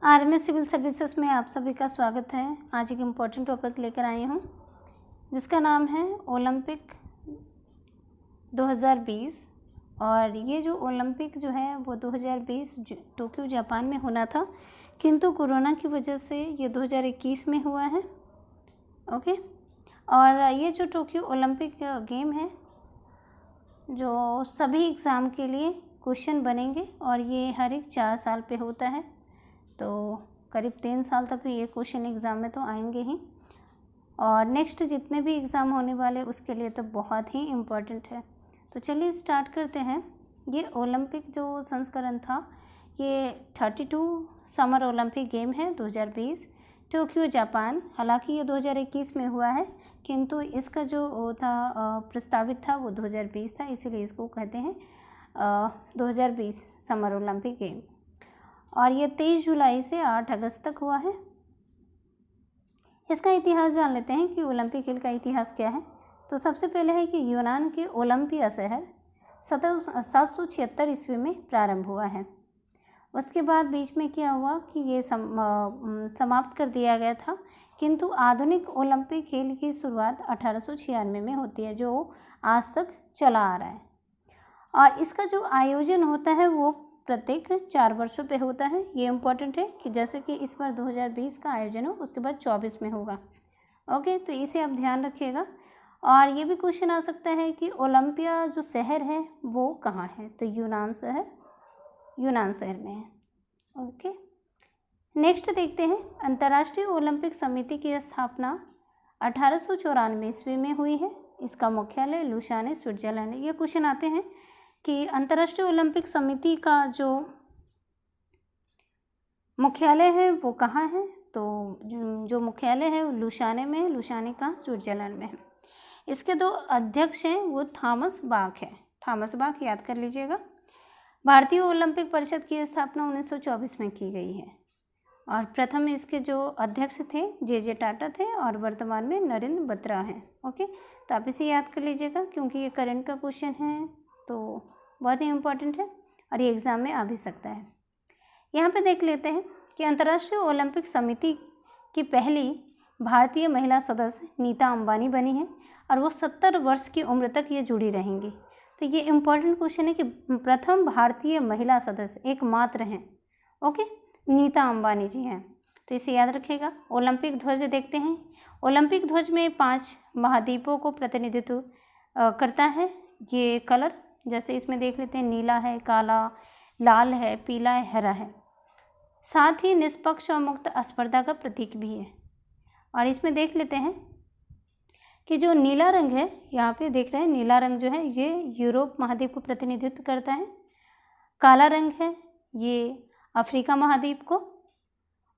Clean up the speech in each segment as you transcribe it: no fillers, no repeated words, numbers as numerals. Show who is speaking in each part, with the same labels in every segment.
Speaker 1: Army civil services में आप सभी का स्वागत है। आज एक इम्पॉर्टेंट टॉपिक लेकर आई हूँ जिसका नाम है ओलंपिक 2020। और ये जो ओलंपिक जो है वो 2020 टोक्यो जापान में होना था, किंतु कोरोना की वजह से ये 2021 में हुआ है। ओके। और ये जो टोक्यो ओलंपिक गेम है जो सभी एग्ज़ाम के लिए क्वेश्चन बनेंगे और ये हर एक 4 साल पे होता है, तो करीब 3 साल तक ये क्वेश्चन एग्ज़ाम में तो आएंगे ही। और नेक्स्ट जितने भी एग्ज़ाम होने वाले उसके लिए तो बहुत ही इम्पोर्टेंट है। तो चलिए स्टार्ट करते हैं। ये ओलंपिक जो संस्करण था ये 32 समर ओलंपिक गेम है 2020 टोक्यो जापान। हालांकि ये 2021 में हुआ है, किंतु इसका जो था प्रस्तावित था वो 2020 था, इसीलिए इसको कहते हैं 2020 समर ओलंपिक गेम। और ये 23 जुलाई से 8 अगस्त तक हुआ है। इसका इतिहास जान लेते हैं कि ओलंपिक खेल का इतिहास क्या है। तो सबसे पहले है कि यूनान के ओलंपिया शहर 776 ईस्वी में प्रारंभ हुआ है। उसके बाद बीच में क्या हुआ कि ये समाप्त कर दिया गया था, किंतु आधुनिक ओलंपिक खेल की शुरुआत 1896 में होती है, जो आज तक चला आ रहा है। और इसका जो आयोजन होता है वो प्रत्येक 4 वर्षों पे होता है। ये इम्पॉर्टेंट है कि जैसे कि इस बार 2020 का आयोजन हो, उसके बाद 24 में होगा। ओके, तो इसे आप ध्यान रखिएगा। और ये भी क्वेश्चन आ सकता है कि ओलंपिया जो शहर है वो कहाँ है, तो यूनान शहर में है। ओके, नेक्स्ट देखते हैं। अंतर्राष्ट्रीय ओलंपिक समिति की स्थापना 1894 ईस्वी में हुई है। इसका मुख्यालय लुसाने स्विट्जरलैंड है। ये क्वेश्चन आते हैं कि अंतर्राष्ट्रीय ओलंपिक समिति का जो मुख्यालय है वो कहाँ है, तो जो मुख्यालय है वो लुसाने में है। लुसाने का स्विट्जरलैंड में है। इसके 2 अध्यक्ष हैं, वो थॉमस बाक है। थॉमस बाक याद कर लीजिएगा। भारतीय ओलंपिक परिषद की स्थापना 1924 में की गई है और प्रथम इसके जो अध्यक्ष थे जे टाटा थे और वर्तमान में नरेंद्र बत्रा हैं। ओके, तो आप इसे याद कर लीजिएगा क्योंकि ये करंट का क्वेश्चन है, तो बहुत ही इम्पोर्टेंट है और ये एग्ज़ाम में आ भी सकता है। यहाँ पे देख लेते हैं कि अंतर्राष्ट्रीय ओलंपिक समिति की पहली भारतीय महिला सदस्य नीता अंबानी बनी है और वो 70 वर्ष की उम्र तक ये जुड़ी रहेंगी। तो ये इम्पोर्टेंट क्वेश्चन है कि प्रथम भारतीय महिला सदस्य एकमात्र हैं। ओके, नीता अंबानी जी हैं, तो इसे याद रखिएगा। ओलंपिक ध्वज देखते हैं। ओलंपिक ध्वज में 5 महाद्वीपों को प्रतिनिधित्व करता है। ये कलर जैसे इसमें देख लेते हैं, नीला है, काला, लाल है, पीला है, हरा है। साथ ही निष्पक्ष और मुक्त स्पर्धा का प्रतीक भी है। और इसमें देख लेते हैं कि जो नीला रंग है, यहाँ पे देख रहे हैं नीला रंग जो है ये यूरोप महाद्वीप को प्रतिनिधित्व करता है। काला रंग है ये अफ्रीका महाद्वीप को,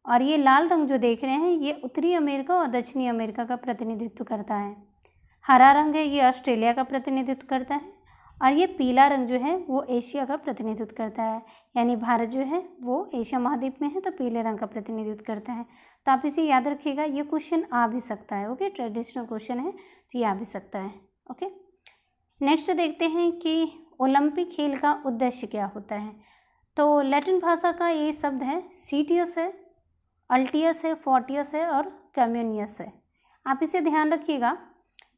Speaker 1: और ये लाल रंग जो देख रहे हैं ये उत्तरी अमेरिका और दक्षिणी अमेरिका का प्रतिनिधित्व करता है। हरा रंग है ये ऑस्ट्रेलिया का प्रतिनिधित्व करता है और ये पीला रंग जो है वो एशिया का प्रतिनिधित्व करता है। यानी भारत जो है वो एशिया महाद्वीप में है, तो पीले रंग का प्रतिनिधित्व करता है। तो आप इसे याद रखिएगा, ये क्वेश्चन आ भी सकता है। ओके, ट्रेडिशनल क्वेश्चन है तो ये आ भी सकता है। ओके, नेक्स्ट देखते हैं कि ओलंपिक खेल का उद्देश्य क्या होता है। तो लैटिन भाषा का ये शब्द है सीटियस है, अल्टियस है, फोर्टियस है और कम्युनियस है। आप इसे ध्यान रखिएगा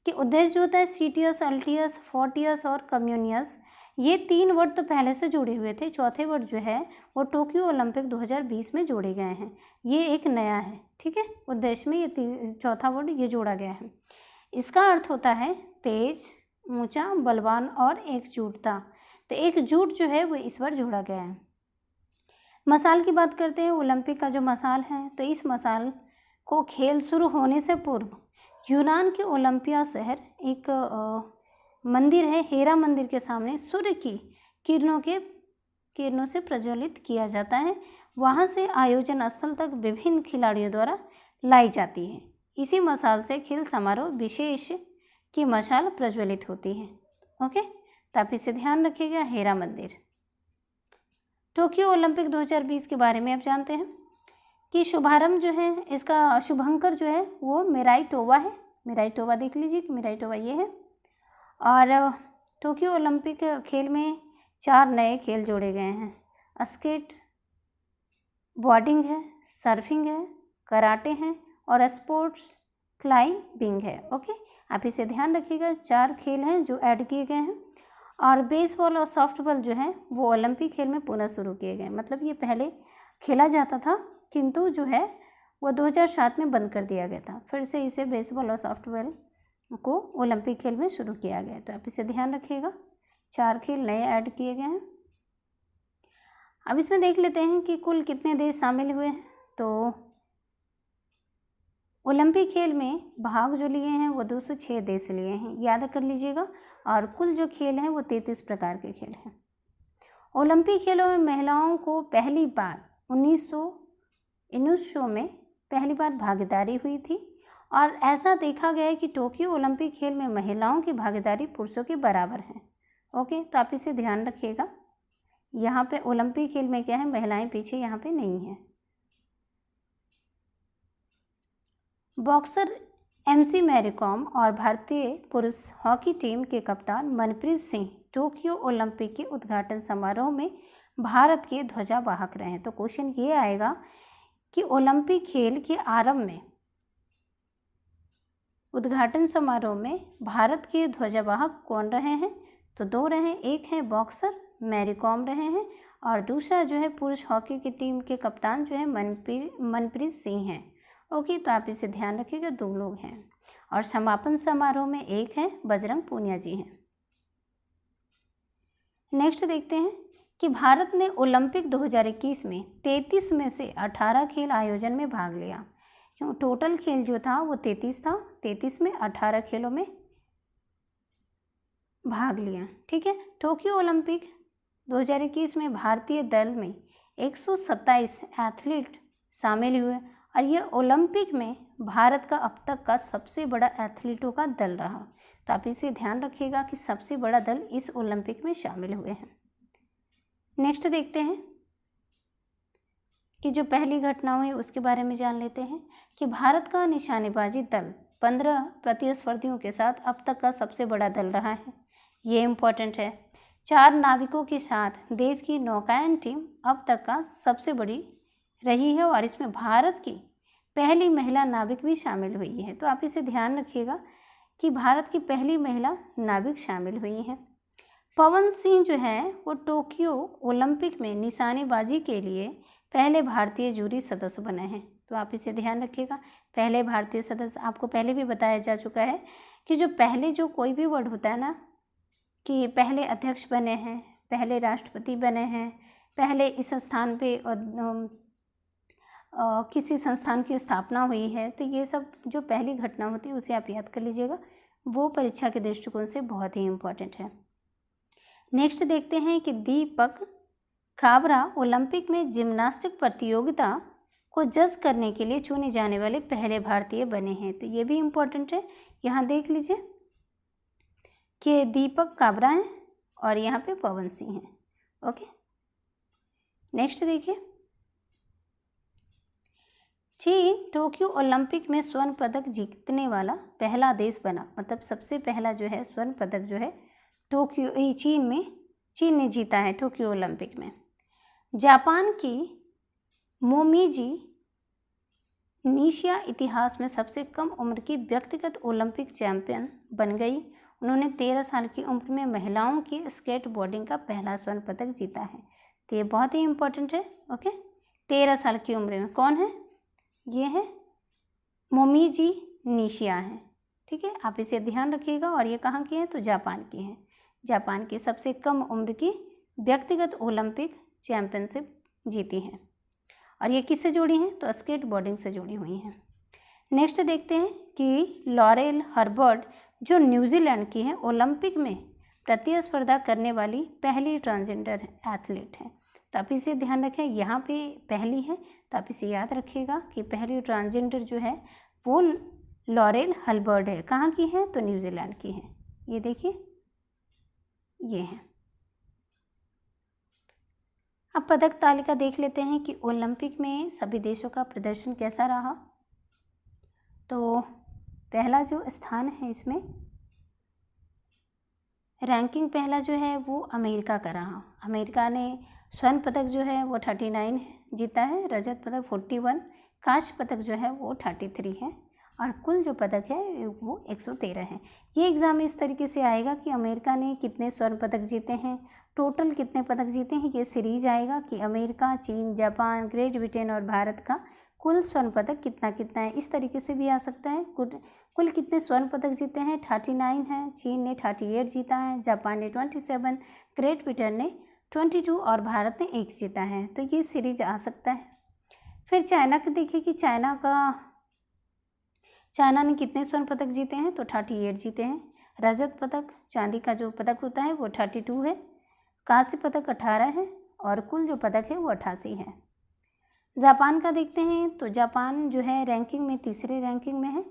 Speaker 1: कि उद्देश्य जो होता है सीटियस, अल्टियस, फोर्टियस और कम्युनियस, ये 3 वर्ड तो पहले से जुड़े हुए थे। चौथे वर्ड जो है वो टोक्यो ओलंपिक 2020 में जोड़े गए हैं। ये एक नया है, ठीक है। उद्देश्य में ये चौथा वर्ड ये जोड़ा गया है। इसका अर्थ होता है तेज, ऊंचा, बलवान और एकजुटता। तो एकजुट जो है वो इस बार जोड़ा गया है। मसाल की बात करते हैं। ओलंपिक का जो मसाल है, तो इस मसाल को खेल शुरू होने से पूर्व यूनान के ओलंपिया शहर एक मंदिर है, हेरा मंदिर के सामने सूर्य की किरणों से प्रज्वलित किया जाता है। वहाँ से आयोजन स्थल तक विभिन्न खिलाड़ियों द्वारा लाई जाती है। इसी मसाल से खेल समारोह विशेष की मशाल प्रज्वलित होती है। ओके, तो आप इसे ध्यान रखिएगा, हेरा मंदिर। टोक्यो ओलंपिक 2020 के बारे में आप जानते हैं कि शुभारंभ जो है इसका शुभंकर जो है वो मिराइटोवा है। मिराइटोवा देख लीजिए कि मिराइटोवा ये है। और टोक्यो ओलंपिक खेल में 4 नए खेल जोड़े गए हैं। स्केट बोर्डिंग है, सर्फिंग है, कराटे हैं और स्पोर्ट्स क्लाइंबिंग है। ओके, आप इसे ध्यान रखिएगा। 4 खेल हैं जो ऐड किए गए हैं। और बेसबॉल और सॉफ्टबॉल जो है वो ओलंपिक खेल में पुनः शुरू किए गए। मतलब ये पहले खेला जाता था किंतु जो है वो 2007 में बंद कर दिया गया था। फिर से इसे बेसबॉल और सॉफ्टबॉल को ओलंपिक खेल में शुरू किया गया। तो आप इसे ध्यान रखिएगा। 4 खेल नए ऐड किए गए हैं। अब इसमें देख लेते हैं कि कुल कितने देश शामिल हुए हैं। तो ओलंपिक खेल में भाग जो लिए हैं वो 206 देश लिए हैं, याद कर लीजिएगा। और कुल जो खेल हैं वो 33 प्रकार के खेल हैं। ओलंपिक खेलों में महिलाओं को पहली बार 1900 में पहली बार भागीदारी हुई थी। और ऐसा देखा गया है कि टोक्यो ओलंपिक खेल में महिलाओं की भागीदारी पुरुषों के बराबर है। ओके, तो आप इसे ध्यान रखिएगा। यहाँ पे ओलंपिक खेल में क्या है, महिलाएं पीछे यहाँ पे नहीं है। बॉक्सर MC मैरी कॉम और भारतीय पुरुष हॉकी टीम के कप्तान मनप्रीत सिंह टोक्यो ओलंपिक के उद्घाटन समारोह में भारत के ध्वजावाहक रहे हैं। तो क्वेश्चन ये आएगा कि ओलंपिक खेल के आरंभ में उद्घाटन समारोह में भारत के ध्वजावाहक कौन रहे हैं। तो 2 रहे, एक है बॉक्सर मैरी कॉम रहे हैं और दूसरा जो है पुरुष हॉकी की टीम के कप्तान जो है मनप्रीत सिंह हैं। ओके, तो आप इसे ध्यान रखिएगा, 2 लोग हैं। और समापन समारोह में एक है बजरंग पूनिया जी हैं। नेक्स्ट देखते हैं कि भारत ने ओलंपिक 2021 में 33 में से 18 खेल आयोजन में भाग लिया। क्यों, टोटल खेल जो था वो 33 था, 33 में 18 खेलों में भाग लिया। ठीक है, टोक्यो ओलंपिक 2021 में भारतीय दल में 127 एथलीट शामिल हुए और ये ओलंपिक में भारत का अब तक का सबसे बड़ा एथलीटों का दल रहा। तो आप इसे ध्यान रखिएगा कि सबसे बड़ा दल इस ओलंपिक में शामिल हुए हैं। नेक्स्ट देखते हैं कि जो पहली घटना हुई उसके बारे में जान लेते हैं कि भारत का निशानेबाजी दल 15 प्रतिस्पर्धियों के साथ अब तक का सबसे बड़ा दल रहा है। ये इम्पोर्टेंट है। 4 नाविकों के साथ देश की नौकायन टीम अब तक का सबसे बड़ी रही है और इसमें भारत की पहली महिला नाविक भी शामिल हुई है। तो आप इसे ध्यान रखिएगा कि भारत की पहली महिला नाविक शामिल हुई हैं। पवन सिंह जो है वो टोक्यो ओलंपिक में निशानेबाजी के लिए पहले भारतीय जूरी सदस्य बने हैं। तो आप इसे ध्यान रखिएगा, पहले भारतीय सदस्य। आपको पहले भी बताया जा चुका है कि जो पहले जो कोई भी वर्ड होता है ना, कि पहले अध्यक्ष बने हैं, पहले राष्ट्रपति बने हैं, पहले इस स्थान पे किसी संस्थान की स्थापना हुई है, तो ये सब जो पहली घटना होती है उसे आप याद कर लीजिएगा। वो परीक्षा के दृष्टिकोण से बहुत ही इम्पोर्टेंट है। नेक्स्ट देखते हैं कि दीपक काबरा ओलंपिक में जिम्नास्टिक प्रतियोगिता को जज करने के लिए चुने जाने वाले पहले भारतीय बने हैं। तो ये भी इम्पोर्टेंट है। यहाँ देख लीजिए कि दीपक काबरा हैं और यहाँ पे पवन सिंह हैं। ओके, नेक्स्ट देखिए, चीन टोक्यो ओलंपिक में स्वर्ण पदक जीतने वाला पहला देश बना। मतलब सबसे पहला जो है स्वर्ण पदक जो है टोक्यो चीन ने जीता है टोक्यो ओलंपिक में। जापान की मोमिजी निशिया इतिहास में सबसे कम उम्र की व्यक्तिगत ओलंपिक चैंपियन बन गई। उन्होंने 13 साल की उम्र में महिलाओं की स्केट बोर्डिंग का पहला स्वर्ण पदक जीता है। तो ये बहुत ही इम्पोर्टेंट है। ओके, 13 साल की उम्र में कौन है, ये है मोमिजी निशिया है। ठीक है, आप इसे ध्यान रखिएगा। और ये कहाँ की है, तो जापान की है। जापान की सबसे कम उम्र की व्यक्तिगत ओलंपिक चैंपियनशिप जीती है। और ये किससे जुड़ी हैं, तो स्केट बोर्डिंग से जुड़ी हुई हैं। नेक्स्ट देखते हैं कि लॉरेल हर्बर्ट जो न्यूजीलैंड की है ओलंपिक में प्रतिस्पर्धा करने वाली पहली ट्रांसजेंडर एथलीट है। तो आप इसे ध्यान रखें, यहाँ पे पहली है, तो आप इसे याद रखिएगा कि पहली ट्रांसजेंडर जो है वो लॉरेल हर्बर्ट है। कहाँ की है, तो न्यूजीलैंड की है। ये देखिए, ये है। अब पदक तालिका देख लेते हैं कि ओलंपिक में सभी देशों का प्रदर्शन कैसा रहा। तो पहला जो स्थान है इसमें रैंकिंग पहला जो है वो अमेरिका का रहा। अमेरिका ने स्वर्ण पदक जो है वो 39 जीता है, रजत पदक 41, कांस्य पदक जो है वो 33 है और कुल जो पदक है वो 113 है। ये एग्ज़ाम इस तरीके से आएगा कि अमेरिका ने कितने स्वर्ण पदक जीते हैं, टोटल कितने पदक जीते हैं, ये सीरीज आएगा कि अमेरिका, चीन, जापान, ग्रेट ब्रिटेन और भारत का कुल स्वर्ण पदक कितना कितना है। इस तरीके से भी आ सकता है, कुल कितने स्वर्ण पदक जीते हैं 39 है, चीन ने 38 जीता है, जापान ने 27, ग्रेट ब्रिटेन ने 22 और भारत ने 1 जीता है। तो ये सीरीज आ सकता है। फिर चाइना का देखिए कि चाइना ने कितने स्वर्ण पदक जीते हैं, तो 38 जीते हैं। रजत पदक, चांदी का जो पदक होता है वो 32 है, कांस्य पदक 18 है और कुल जो पदक है वो 88 है। जापान का देखते हैं तो जापान जो है रैंकिंग में तीसरे रैंकिंग में है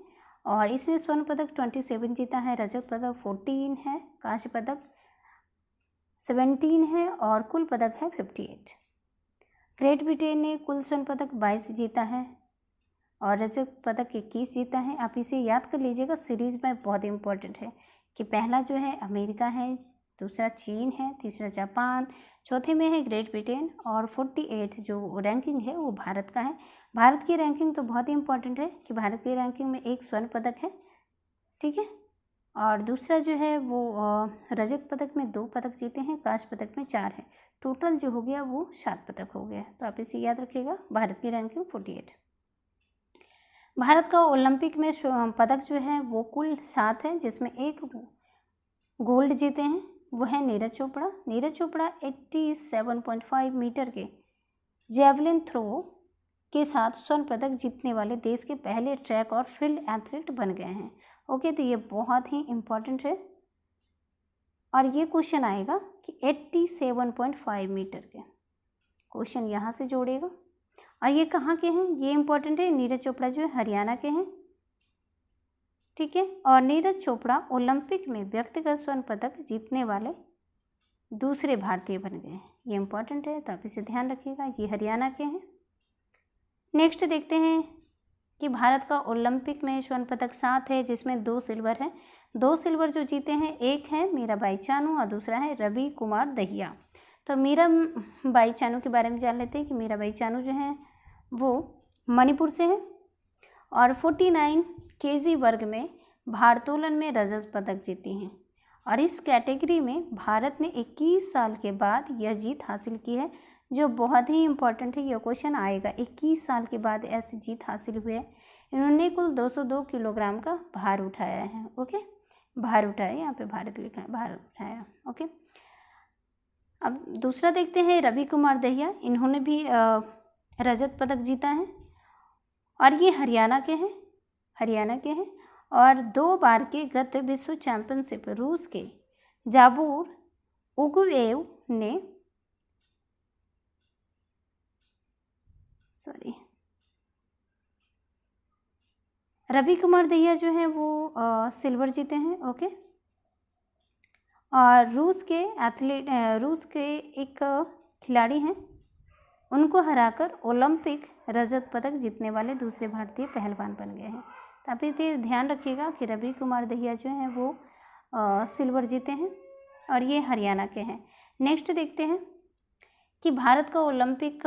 Speaker 1: और इसने स्वर्ण पदक 27 जीता है, रजत पदक 14 है, कांस्य पदक 17 है और कुल पदक है 58। ग्रेट ब्रिटेन ने कुल स्वर्ण पदक 22 जीता है और रजत पदक 21 जीता है। आप इसे याद कर लीजिएगा, सीरीज में बहुत इंपॉर्टेंट है कि पहला जो है अमेरिका है, दूसरा चीन है, तीसरा जापान, चौथे में है ग्रेट ब्रिटेन और 48 जो रैंकिंग है वो भारत का है। भारत की रैंकिंग तो बहुत ही इंपॉर्टेंट है कि भारत की रैंकिंग में 1 स्वर्ण पदक है, ठीक है, और दूसरा जो है वो रजत पदक में 2 पदक जीते हैं, कांस्य पदक में 4 है, टोटल जो हो गया वो 7 पदक हो गया। तो आप इसे याद रखिएगा, भारत की रैंकिंग 48। भारत का ओलंपिक में पदक जो है वो कुल 7 है, जिसमें 1 गोल्ड जीते हैं, वो है नीरज चोपड़ा। नीरज चोपड़ा 87.5 मीटर के जेवलिन थ्रो के साथ स्वर्ण पदक जीतने वाले देश के पहले ट्रैक और फील्ड एथलीट बन गए हैं। ओके, तो ये बहुत ही इम्पॉर्टेंट है और ये क्वेश्चन आएगा कि 87.5 मीटर के क्वेश्चन यहाँ से जोड़ेगा। और ये कहाँ के हैं, ये इंपॉर्टेंट है, नीरज चोपड़ा जो है हरियाणा के हैं, ठीक है, और नीरज चोपड़ा ओलंपिक में व्यक्तिगत स्वर्ण पदक जीतने वाले दूसरे भारतीय बन गए हैं। ये इंपॉर्टेंट है, तो आप इसे ध्यान रखिएगा, ये हरियाणा के हैं। नेक्स्ट देखते हैं कि भारत का ओलंपिक में स्वर्ण पदक 7 है, जिसमें 2 सिल्वर है। 2 सिल्वर जो जीते हैं, एक है मीराबाई चानू और दूसरा है रवि कुमार दहिया। तो मीराबाई चानू के बारे में जान लेते हैं कि मीराबाई चानू जो हैं वो मणिपुर से हैं और 49 केजी वर्ग में भारोत्तोलन में रजत पदक जीती हैं और इस कैटेगरी में भारत ने 21 साल के बाद यह जीत हासिल की है, जो बहुत ही इम्पॉर्टेंट है। यह क्वेश्चन आएगा, 21 साल के बाद ऐसी जीत हासिल हुई है। इन्होंने कुल 202 किलोग्राम का भार उठाया है। ओके, भार उठाया, यहाँ पे भारत लिखा है, भार उठाया। ओके, अब दूसरा देखते हैं रवि कुमार दहिया। इन्होंने भी रजत पदक जीता है और ये हरियाणा के हैं और 2 बार के गत विश्व चैंपियनशिप रूस के जाबूर उगुएव ने रवि कुमार दहिया जो हैं वो सिल्वर जीते हैं। ओके, और रूस के एक खिलाड़ी हैं, उनको हराकर ओलंपिक रजत पदक जीतने वाले दूसरे भारतीय पहलवान बन गए हैं। तो आप इसे ध्यान रखिएगा कि रवि कुमार दहिया जो हैं वो सिल्वर जीते हैं और ये हरियाणा के हैं। नेक्स्ट देखते हैं कि भारत का ओलंपिक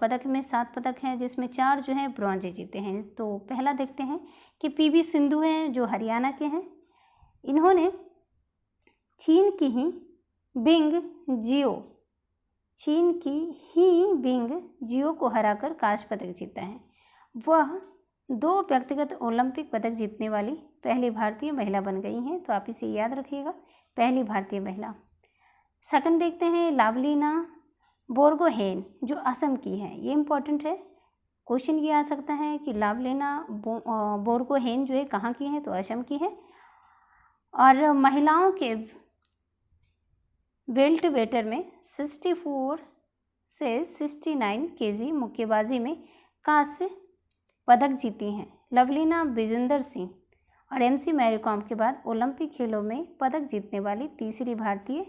Speaker 1: पदक में 7 पदक हैं, जिसमें 4 जो हैं ब्रॉन्ज जीते हैं। तो पहला देखते हैं कि पीवी सिंधु हैं, जो हरियाणा के हैं। इन्होंने चीन की ही बिंग जियो को हराकर कांस्य पदक जीता है। वह 2 व्यक्तिगत ओलंपिक पदक जीतने वाली पहली भारतीय महिला बन गई हैं। तो आप इसे याद रखिएगा, पहली भारतीय महिला। सेकंड देखते हैं लावलीना बोरगोहेन, जो असम की है। ये इंपॉर्टेंट है, क्वेश्चन ये आ सकता है कि लावलीना बोरगोहेन जो है कहाँ की है, तो असम की है। और महिलाओं के वेल्ट वेटर में 64 से 69 केजी मुक्केबाजी में कांस्य पदक जीती हैं। लवलीना विजेंदर सिंह और MC मैरी कॉम के बाद ओलंपिक खेलों में पदक जीतने वाली तीसरी भारतीय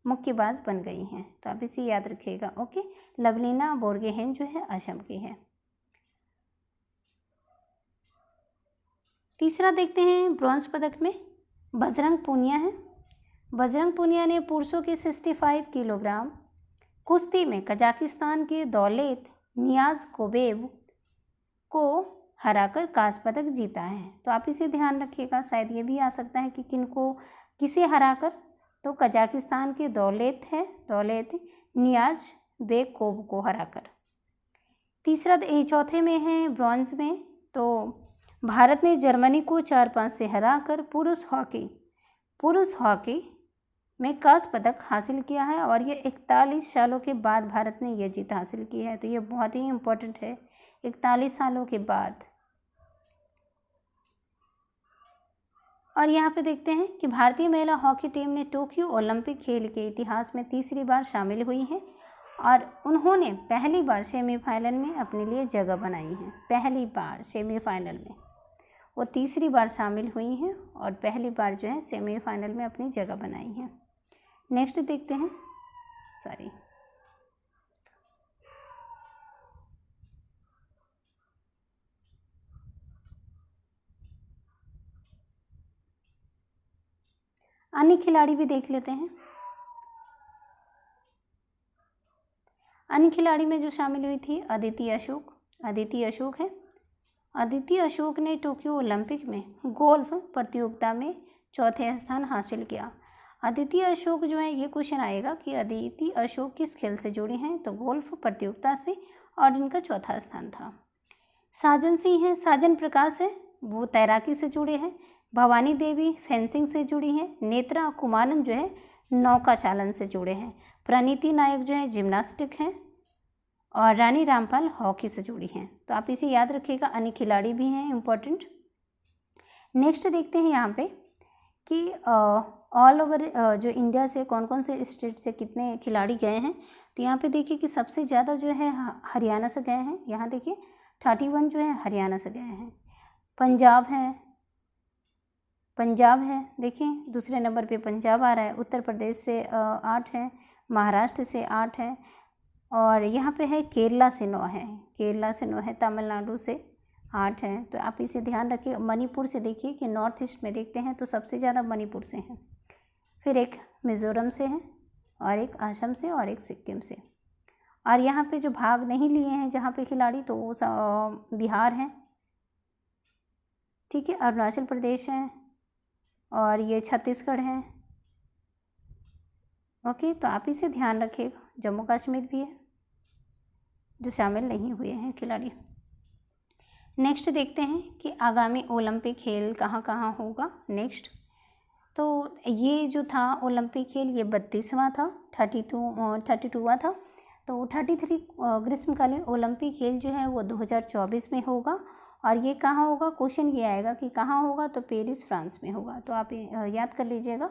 Speaker 1: मुक्केबाज बन गई हैं। तो आप इसे याद रखिएगा। ओके, लवलीना बोरगोहेन जो है असम की है। तीसरा देखते हैं ब्रॉन्ज पदक में बजरंग पूनिया है। बजरंग पूनिया ने पुरुषों के 65 किलोग्राम कुश्ती में कजाकिस्तान के दौलेत नियाज़कोवेव को हराकर कांस्य पदक जीता है। तो आप इसे ध्यान रखिएगा, शायद ये भी आ सकता है कि किसे हराकर, तो कजाकिस्तान के दौलेत नियाज़बेकोव को हराकर। चौथे में है ब्रॉन्ज में, तो भारत ने जर्मनी को 4-5 से हराकर पुरुष हॉकी में कांस्य पदक हासिल किया है और ये 41 सालों के बाद भारत ने यह जीत हासिल की है। तो ये बहुत ही इम्पोर्टेंट है, 41 सालों के बाद। और यहाँ पे देखते हैं कि भारतीय महिला हॉकी टीम ने टोक्यो ओलंपिक खेल के इतिहास में तीसरी बार शामिल हुई है और उन्होंने पहली बार सेमीफाइनल में अपने लिए जगह बनाई है। पहली बार सेमीफाइनल में वो तीसरी बार शामिल हुई हैं और पहली बार जो है सेमीफाइनल में अपनी जगह बनाई है। नेक्स्ट देखते हैं, अन्य खिलाड़ी भी देख लेते हैं। अन्य खिलाड़ी में जो शामिल हुई थी अदिति अशोक है। अदिति अशोक ने टोक्यो ओलंपिक में गोल्फ प्रतियोगिता में चौथे स्थान हासिल किया। अदिति अशोक जो है, ये क्वेश्चन आएगा कि अदिति अशोक किस खेल से जुड़ी हैं, तो गोल्फ प्रतियोगिता से, और इनका चौथा स्थान था। साजन सिंह है, साजन प्रकाश है, वो तैराकी से जुड़े हैं। भवानी देवी फेंसिंग से जुड़ी हैं। नेत्रा कुमानन जो है नौका चालन से जुड़े हैं। प्रणीति नायक जो है जिम्नास्टिक हैं और रानी रामपाल हॉकी से जुड़ी हैं। तो आप इसे याद रखिएगा, अन्य खिलाड़ी भी हैं इम्पोर्टेंट। नेक्स्ट देखते हैं यहाँ पे कि ऑल ओवर जो इंडिया से कौन कौन से स्टेट से कितने खिलाड़ी गए हैं। तो यहाँ पे देखिए कि सबसे ज़्यादा जो है हरियाणा से गए हैं। यहाँ देखिए 31 जो है हरियाणा से गए हैं। पंजाब है, देखिए दूसरे नंबर पे पंजाब आ रहा है। उत्तर प्रदेश से 8 है, महाराष्ट्र से 8 है और यहाँ पे है केरला से 9 है, तमिलनाडु से 8 है। तो आप इसे ध्यान रखिए। मणिपुर से देखिए कि नॉर्थ ईस्ट में देखते हैं तो सबसे ज़्यादा मणिपुर से हैं, फिर एक मिज़ोरम से है और एक असम से और एक सिक्किम से। और यहाँ पे जो भाग नहीं लिए हैं जहाँ पे खिलाड़ी, तो वो बिहार हैं, ठीक है, अरुणाचल प्रदेश है और ये छत्तीसगढ़ है। ओके, तो आप इसे ध्यान रखिएगा। जम्मू कश्मीर भी है जो शामिल नहीं हुए हैं खिलाड़ी। नेक्स्ट देखते हैं कि आगामी ओलंपिक खेल कहाँ कहाँ होगा। नेक्स्ट तो ये जो था ओलंपिक खेल, ये 32वां था, 32वां था। तो 33 ग्रीष्मकालीन ओलंपिक खेल जो है वो 2024 में होगा। और ये कहाँ होगा, क्वेश्चन ये आएगा कि कहाँ होगा, तो पेरिस फ्रांस में होगा। तो आप याद कर लीजिएगा।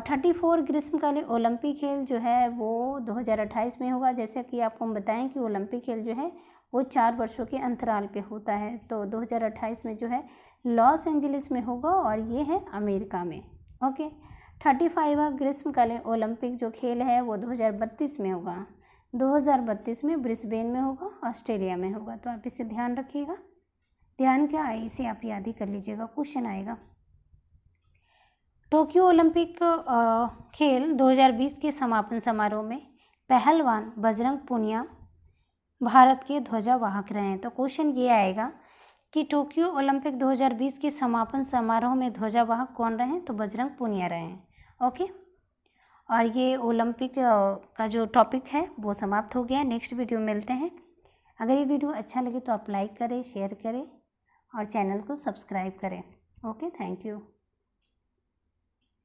Speaker 1: 34 ग्रीष्मकालीन ओलंपिक खेल जो है वो 2028 में होगा। जैसे कि आपको हम बताएं कि ओलंपिक खेल जो है वो 4 वर्षों के अंतराल पे होता है। तो 2028 में जो है लॉस एंजलिस में होगा और ये है अमेरिका में। ओके, 35वां ग्रीष्मकालीन ओलंपिक जो खेल है वो 2032 में होगा। 2032 में ब्रिस्बेन में होगा, ऑस्ट्रेलिया में होगा। तो आप इसे ध्यान रखिएगा। ध्यान क्या है, इसे आप याद ही कर लीजिएगा, क्वेश्चन आएगा। टोक्यो ओलंपिक खेल 2020 के समापन समारोह में पहलवान बजरंग पुनिया भारत के ध्वजावाहक रहे हैं। तो क्वेश्चन ये आएगा कि टोक्यो ओलंपिक 2020 के समापन समारोह में ध्वजावाहक कौन रहे हैं, तो बजरंग पुनिया रहे हैं। ओके, और ये ओलंपिक का जो टॉपिक है वो समाप्त हो गया है। नेक्स्ट वीडियो में मिलते हैं। अगर ये वीडियो अच्छा लगे तो आप लाइक करें, शेयर करें और चैनल को सब्सक्राइब करें। Okay, thank you.